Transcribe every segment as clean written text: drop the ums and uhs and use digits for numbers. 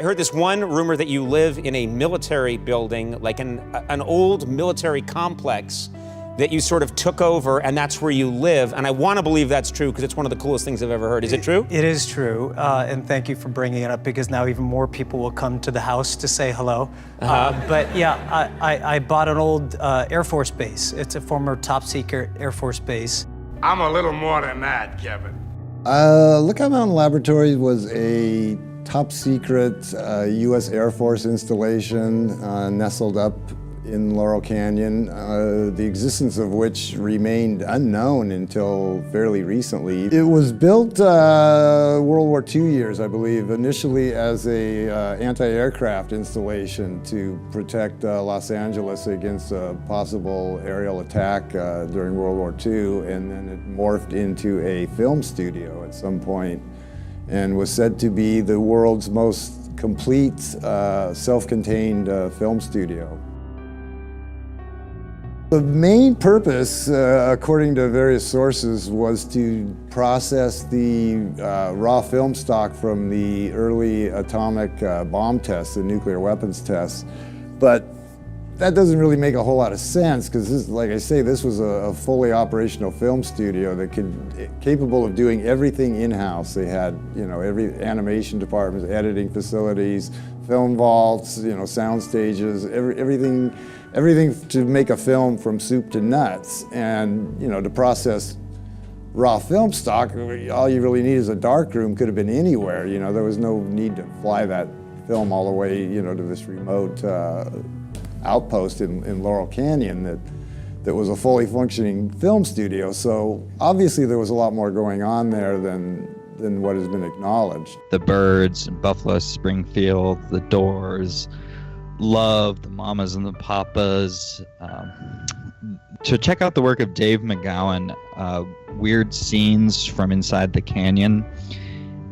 I heard this one rumor that you live in a military building, like an old military complex that you sort of took over, and that's where you live. And I want to believe that's true because it's one of the coolest things I've ever heard. Is it true? It is true, and thank you for bringing it up because now even more people will come to the house to say hello. But yeah, I bought an old Air Force base. It's a former top secret Air Force base. I'm a little more than that, Kevin. Lookout Mountain Laboratories was a top secret U.S. Air Force installation nestled up in Laurel Canyon, the existence of which remained unknown until fairly recently. It was built World War II years, I believe, initially as a anti-aircraft installation to protect Los Angeles against a possible aerial attack during World War II, and then it morphed into a film studio at some point and was said to be the world's most complete self-contained film studio. The main purpose, according to various sources, was to process the raw film stock from the early atomic bomb tests and nuclear weapons tests. But that doesn't really make a whole lot of sense because, like I say, this was a fully operational film studio that capable of doing everything in-house. They had, every animation department, editing facilities, film vaults, sound stages, everything to make a film from soup to nuts. And, to process raw film stock, all you really need is a darkroom. Could have been anywhere, there was no need to fly that film all the way, to this remote outpost in Laurel Canyon that was a fully functioning film studio. So obviously there was a lot more going on there than what has been acknowledged. The Byrds, Buffalo Springfield, The Doors, Love, the Mamas and the Papas. To check out the work of Dave McGowan, Weird Scenes from Inside the Canyon.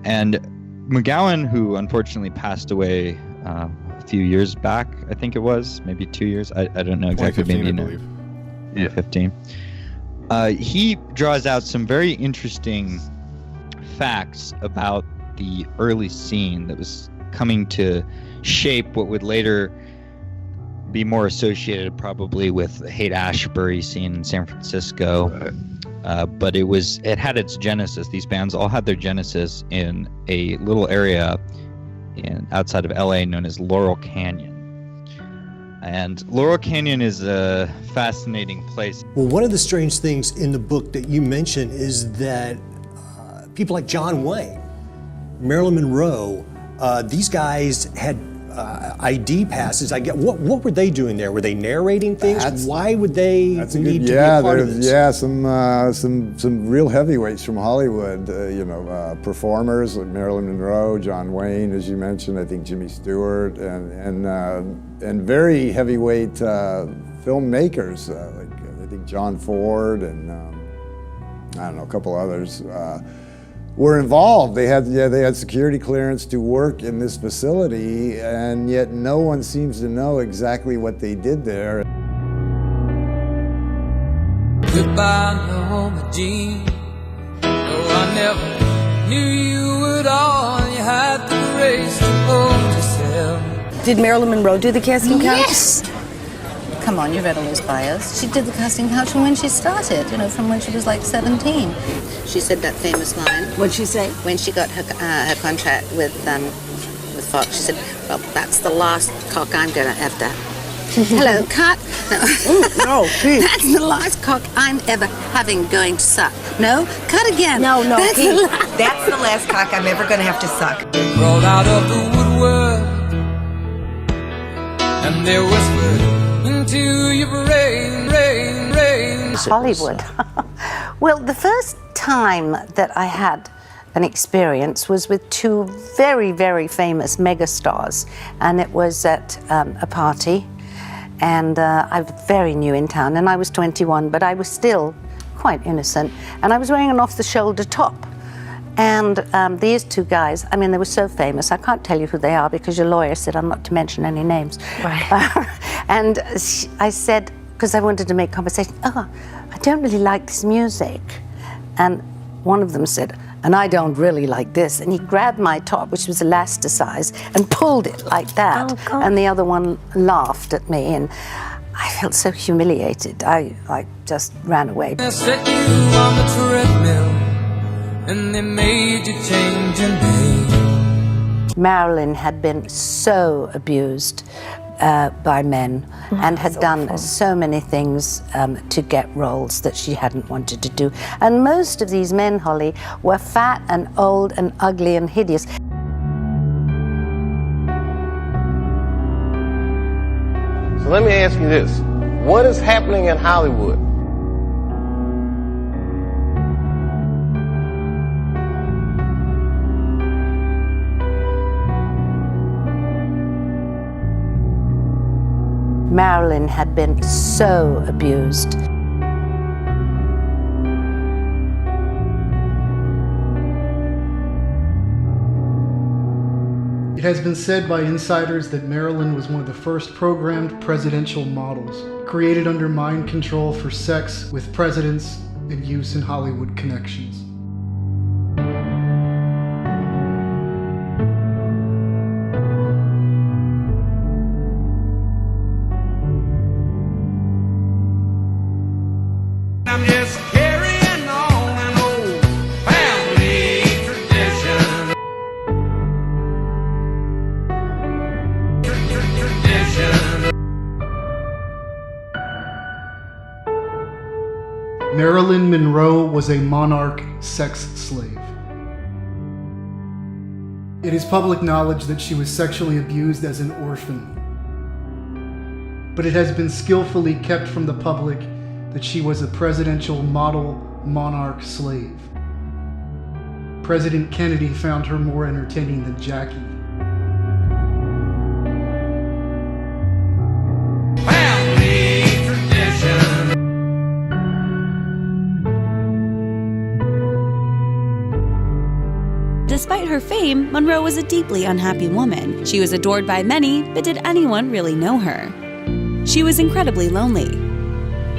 And McGowan, who unfortunately passed away a few years back, I think it was, maybe 2 years. I don't know exactly. 2015, I believe. Yeah, 15. He draws out some very interesting facts about the early scene that was coming to shape what would later be more associated probably with the Haight-Ashbury scene in San Francisco. But it had its genesis. These bands all had their genesis in a little area outside of LA known as Laurel Canyon. And Laurel Canyon is a fascinating place. Well, one of the strange things in the book that you mention is that people like John Wayne, Marilyn Monroe, these guys had ID passes. What were they doing there? Were they narrating things? Why would they need to be a part of this? Yeah, some real heavyweights from Hollywood. Performers like Marilyn Monroe, John Wayne, as you mentioned. I think Jimmy Stewart, and very heavyweight filmmakers like I think John Ford and a couple others. Were involved. They had security clearance to work in this facility, and yet no one seems to know exactly what they did there. Goodbye, Norma Jean. No, I never knew you at all. You had the grace to hold yourself. Did Marilyn Monroe do the casting couch? Yes! Come on, you read all those bios. She did the casting couch from when she started, from when she was like 17. She said that famous line. What'd she say? When she got her contract with Fox, she said, well, that's the last cock I'm going to have to... Hello, cut. No, Pete. That's the last cock I'm ever going to suck. No, cut again. No, that's Pete. That's the last cock I'm ever going to have to suck. Crawled out of the woodwork, and they whispered into your brain. Hollywood. Well, the first time that I had an experience was with two very, very famous megastars, and it was at a party, and I was very new in town, and I was 21, but I was still quite innocent, and I was wearing an off-the-shoulder top. And these two guys, they were so famous, I can't tell you who they are because your lawyer said I'm not to mention any names. Right. And I said, because I wanted to make conversation, I don't really like this music. And one of them said, and I don't really like this. And he grabbed my top, which was elasticized, and pulled it like that. Oh, God. And the other one laughed at me, and I felt so humiliated. I just ran away. They set you on the treadmill, and they made you change your name. Marilyn had been so abused by men and had done so many things to get roles that she hadn't wanted to do. And most of these men, Holly, were fat and old and ugly and hideous. So let me ask you this. What is happening in Hollywood? Marilyn had been so abused. It has been said by insiders that Marilyn was one of the first programmed presidential models, created under mind control for sex with presidents and use in Hollywood connections. I'm just carrying on an old family tradition. Marilyn Monroe was a monarch sex slave. It is public knowledge that she was sexually abused as an orphan. But it has been skillfully kept from the public that she was a presidential model monarch slave. President Kennedy found her more entertaining than Jackie. Family tradition. Despite her fame, Monroe was a deeply unhappy woman. She was adored by many, but did anyone really know her? She was incredibly lonely.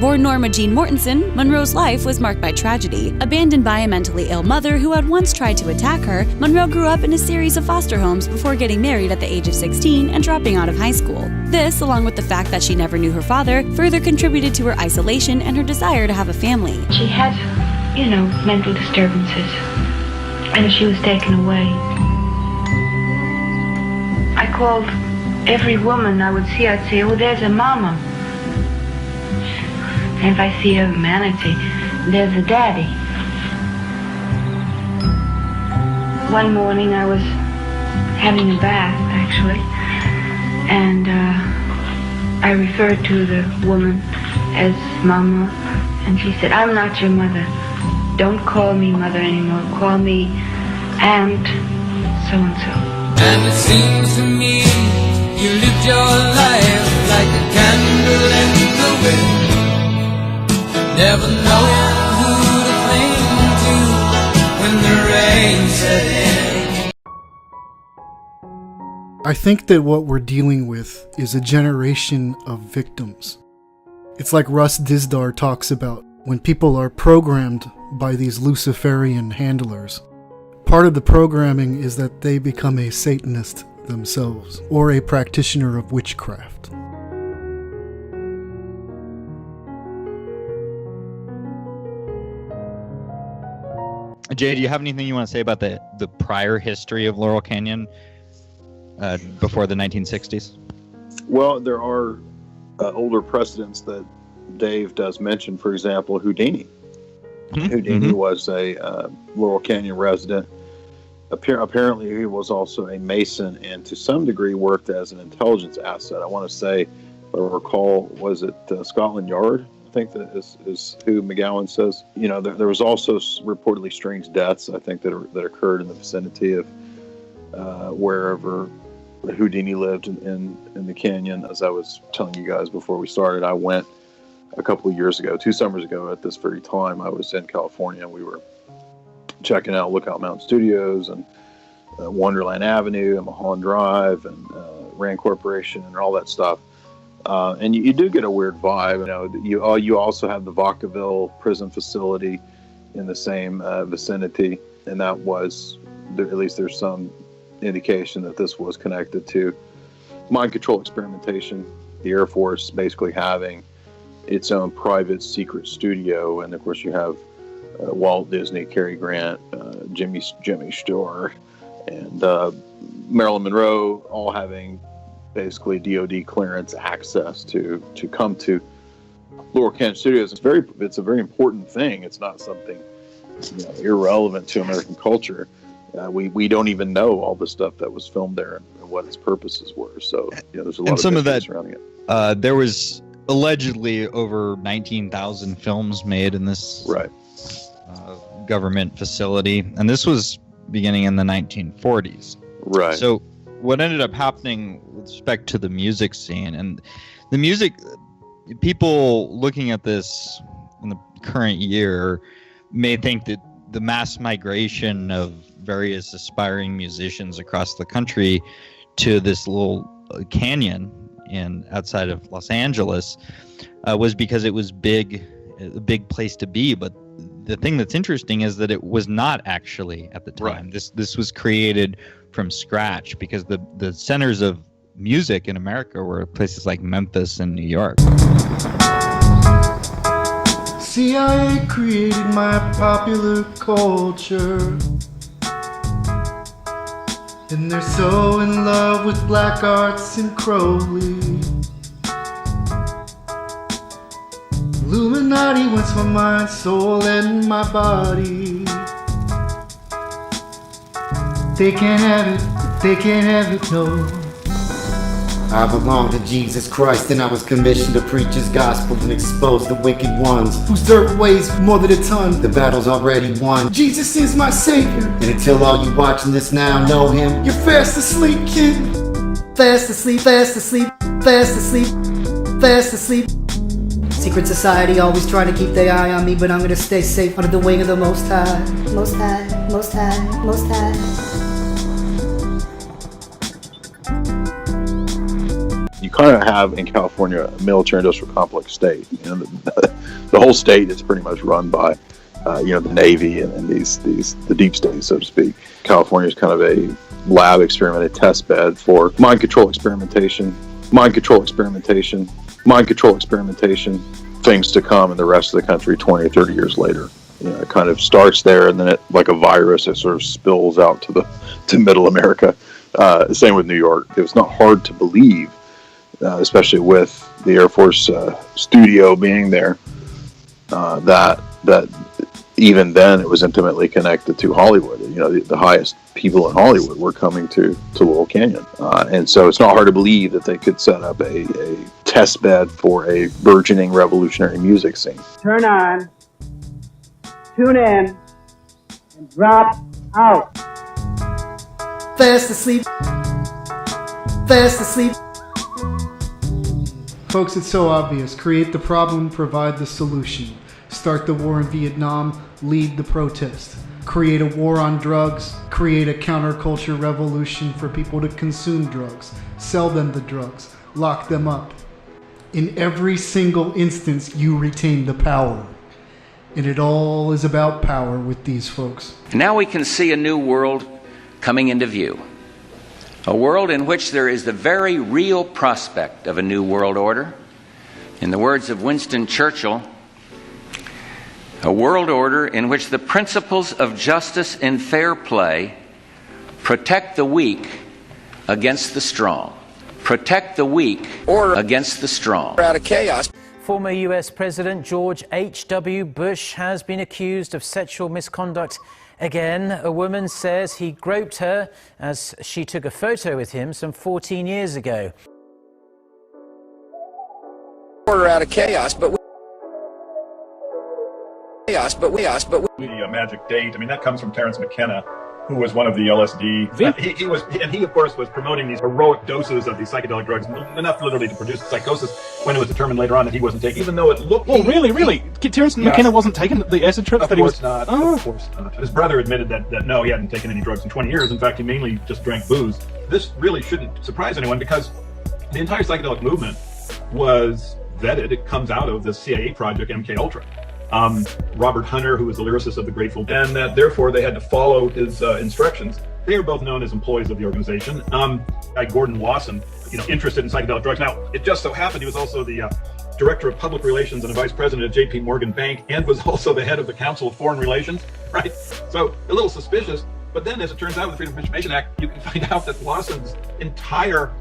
Born Norma Jean Mortensen, Monroe's life was marked by tragedy. Abandoned by a mentally ill mother who had once tried to attack her, Monroe grew up in a series of foster homes before getting married at the age of 16 and dropping out of high school. This, along with the fact that she never knew her father, further contributed to her isolation and her desire to have a family. She had, mental disturbances, and she was taken away. I called every woman I would see, I'd say, oh, there's a mama. And if I see a man, I'd say, there's a daddy. One morning I was having a bath, actually, and I referred to the woman as Mama, and she said, I'm not your mother. Don't call me mother anymore. Call me Aunt so-and-so. And it seems to me you lived your life like a candle in the wind. Never know who to cling to when the rain set in. I think that what we're dealing with is a generation of victims. It's like Russ Dizdar talks about when people are programmed by these Luciferian handlers. Part of the programming is that they become a Satanist themselves or a practitioner of witchcraft. Jay, do you have anything you want to say about the prior history of Laurel Canyon before the 1960s? Well, there are older precedents that Dave does mention. For example, Houdini. Mm-hmm. Houdini was a Laurel Canyon resident. Apparently, he was also a Mason and to some degree worked as an intelligence asset. I want to say, if I recall, was it Scotland Yard? I think that is who McGowan says. You know, there was also reportedly strange deaths, I think, that occurred in the vicinity of wherever Houdini lived in the canyon. As I was telling you guys before we started, I went a couple of years ago, 2 summers ago at this very time. I was in California and we were checking out Lookout Mountain Studios and Wonderland Avenue and Mahan Drive and Rand Corporation and all that stuff. And you do get a weird vibe. You know, you also have the Vacaville prison facility in the same vicinity. and that was, at least there's some indication that this was connected to mind control experimentation, the Air Force basically having its own private secret studio, and of course you have Walt Disney, Cary Grant, Jimmy Stewart, and Marilyn Monroe all having basically DoD clearance access to come to Laurel Canyon Studios. It's a very important thing. It's not something irrelevant to American culture. We don't even know all the stuff that was filmed there and what its purposes were. So there's a lot some of of that surrounding it. There was allegedly over 19,000 films made in this government facility, and this was beginning in the 1940s. Right. So what ended up happening with respect to the music scene, and the music, people looking at this in the current year may think that the mass migration of various aspiring musicians across the country to this little canyon outside of Los Angeles was because it was a big place to be. But the thing that's interesting is that it was not actually at the time. Right. This was created from scratch because the centers of music in America were places like Memphis and New York. CIA created my popular culture, and they're so in love with black arts and Crowley. Illuminati wants my mind, soul, and my body. They can't have it, they can't have it, no. I belong to Jesus Christ, and I was commissioned to preach his gospel and expose the wicked ones whose dirt weighs more than a ton. The battle's already won. Jesus is my savior, and until all you watching this now know him, you're fast asleep, kid. Fast asleep, fast asleep, fast asleep, fast asleep. Secret society always trying to keep their eye on me, but I'm gonna stay safe under the wing of the Most High. Most High, Most High, Most High. You kind of have in California a military-industrial complex state. The whole state is pretty much run by, the Navy and the deep state, so to speak. California is kind of a lab experiment, a test bed for mind control experimentation, things to come in the rest of the country 20 or 30 years later. It kind of starts there, and then it, like a virus, it sort of spills out to middle America. Same with New York. It was not hard to believe, especially with the Air Force studio being there, that even then it was intimately connected to Hollywood. The highest people in Hollywood were coming to Laurel Canyon. And so it's not hard to believe that they could set up a test bed for a burgeoning revolutionary music scene. Turn on, tune in, and drop out. Fast asleep. Fast asleep. Folks, it's so obvious. Create the problem, provide the solution. Start the war in Vietnam, lead the protest. Create a war on drugs, create a counterculture revolution for people to consume drugs, sell them the drugs, lock them up. In every single instance, you retain the power. And it all is about power with these folks. Now we can see a new world coming into view. A world in which there is the very real prospect of a new world order. In the words of Winston Churchill, a world order in which the principles of justice and fair play protect the weak against the strong. Protect the weak against the strong. Out of chaos. Former US President George H.W. Bush has been accused of sexual misconduct again. A woman says he groped her as she took a photo with him some 14 years ago. Order out of chaos, but the magic date. I mean, that comes from Terence McKenna, who was one of the LSD. He of course was promoting these heroic doses of these psychedelic drugs, enough literally to produce psychosis. When it was determined later on that he wasn't taking, even though it looked. Oh, really? Terence McKenna wasn't taking the acid trips that he was. Not. Of course not. His brother admitted that no, he hadn't taken any drugs in 20 years. In fact, he mainly just drank booze. This really shouldn't surprise anyone because the entire psychedelic movement was vetted. It comes out of the CIA project MK Ultra. Robert Hunter, who was the lyricist of the Grateful Dead, and that therefore they had to follow his instructions. They were both known as employees of the organization. Gordon Wasson, interested in psychedelic drugs. Now, it just so happened he was also the director of public relations and a vice president at J.P. Morgan Bank, and was also the head of the Council of Foreign Relations, right? So a little suspicious. But then, as it turns out, with the Freedom of Information Act, you can find out that Wasson's entire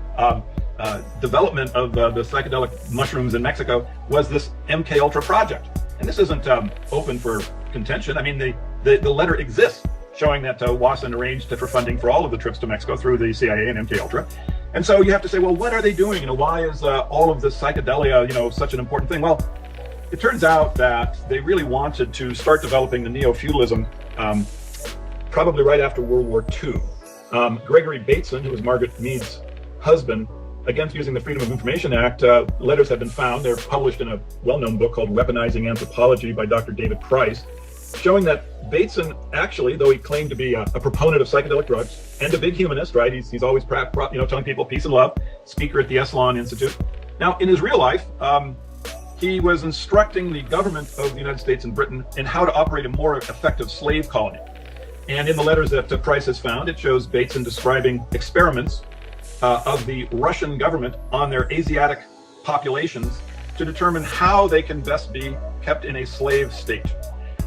development of the psychedelic mushrooms in Mexico was this MK Ultra project. And this isn't open for contention. I mean, the letter exists showing that Wasson arranged for funding for all of the trips to Mexico through the CIA and MK Ultra. And so you have to say, well, what are they doing? Why is all of this psychedelia, such an important thing? Well, it turns out that they really wanted to start developing the neo-feudalism probably right after World War II. Gregory Bateson, who was Margaret Mead's husband, against using the Freedom of Information Act, letters have been found. They're published in a well-known book called Weaponizing Anthropology by Dr. David Price, showing that Bateson actually, though he claimed to be a proponent of psychedelic drugs and a big humanist, right? He's always telling people peace and love, speaker at the Esalen Institute. Now, in his real life, he was instructing the government of the United States and Britain in how to operate a more effective slave colony. And in the letters that Price has found, it shows Bateson describing experiments of the Russian government on their Asiatic populations to determine how they can best be kept in a slave state.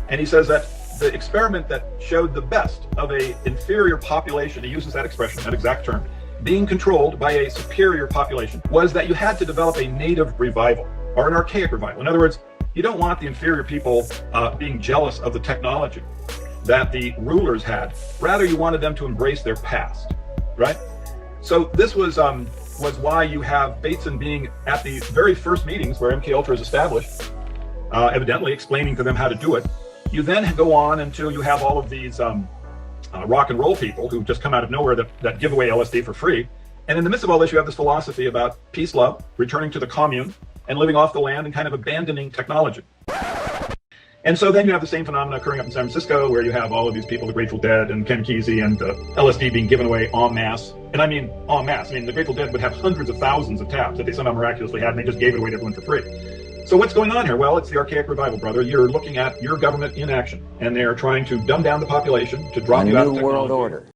And he says that the experiment that showed the best of a inferior population, he uses that expression, that exact term, being controlled by a superior population, was that you had to develop a native revival or an archaic revival. In other words, you don't want the inferior people being jealous of the technology that the rulers had. Rather, you wanted them to embrace their past, right? So this was why you have Bateson being at the very first meetings where MK Ultra is established, evidently explaining to them how to do it. You then go on until you have all of these rock and roll people who just come out of nowhere that give away LSD for free. And in the midst of all this, you have this philosophy about peace, love, returning to the commune, and living off the land and kind of abandoning technology. And so then you have the same phenomena occurring up in San Francisco, where you have all of these people, the Grateful Dead and Ken Kesey and LSD being given away en masse. And I mean en masse. I mean, the Grateful Dead would have hundreds of thousands of tabs that they somehow miraculously had, and they just gave it away to everyone for free. So what's going on here? Well, it's the archaic revival, brother. You're looking at your government in action, and they're trying to dumb down the population to drop you out of technology. A new world order.